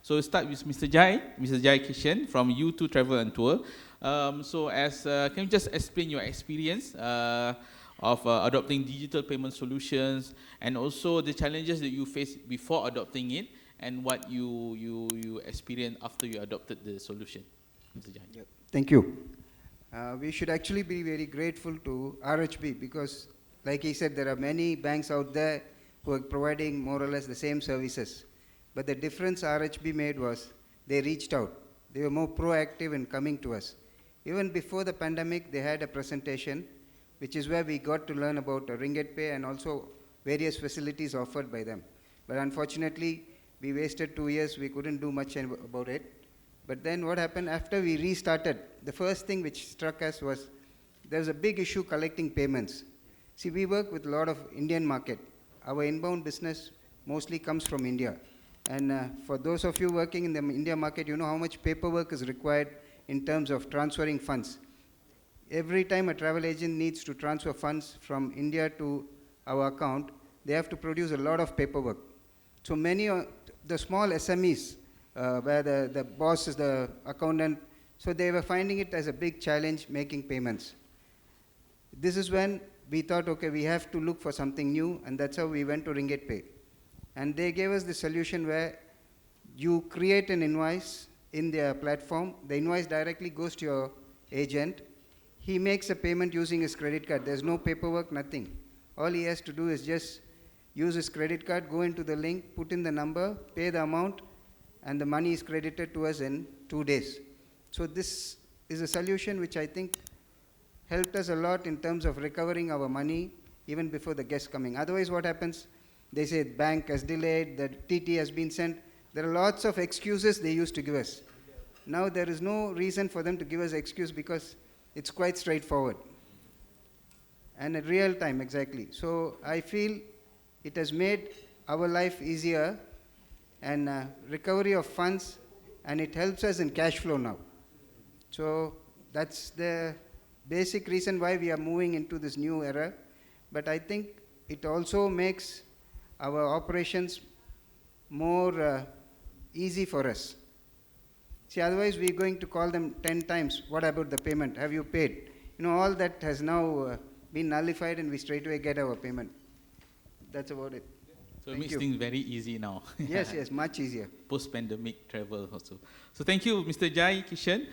So we'll start with Mr. Jai Kishan from U2 Travel and Tour. Can you just explain your experience of adopting digital payment solutions, and also the challenges that you faced before adopting it, and what you experienced after you adopted the solution? Mr. Jai. Yeah, thank you. We should actually be very grateful to RHB because, like he said, there are many banks out there who are providing more or less the same services. But the difference RHB made was they reached out. They were more proactive in coming to us. Even before the pandemic, they had a presentation, which is where we got to learn about RinggitPay and also various facilities offered by them. But unfortunately, we wasted 2 years. We couldn't do much about it. But then what happened after we restarted, the first thing which struck us was there was a big issue collecting payments. See, we work with a lot of Indian market. Our inbound business mostly comes from India. And for those of you working in the India market, you know how much paperwork is required in terms of transferring funds. Every time a travel agent needs to transfer funds from India to our account, they have to produce a lot of paperwork. So many of the small SMEs, where the boss is the accountant, so they were finding it as a big challenge making payments. This is when we thought, okay, we have to look for something new, and that's how we went to RinggitPay. And they gave us the solution where you create an invoice in their platform. The invoice directly goes to your agent. He makes a payment using his credit card. There's no paperwork, nothing. All he has to do is just use his credit card, go into the link, put in the number, pay the amount, and the money is credited to us in 2 days. So this is a solution which I think helped us a lot in terms of recovering our money even before the guests coming. Otherwise, what happens? They say bank has delayed, the TT has been sent. There are lots of excuses they used to give us. Now there is no reason for them to give us excuse because it's quite straightforward. And in real time, exactly. So I feel it has made our life easier and recovery of funds, and it helps us in cash flow now. So that's the basic reason why we are moving into this new era. But I think it also makes our operations more easy for us. See, otherwise we're going to call them 10 times, what about the payment? Have you paid? You know, all that has now been nullified and we straight away get our payment. That's about it. So it makes things very easy now. Yes, much easier. Post-pandemic travel also. So thank you, Mr. Jai Kishan.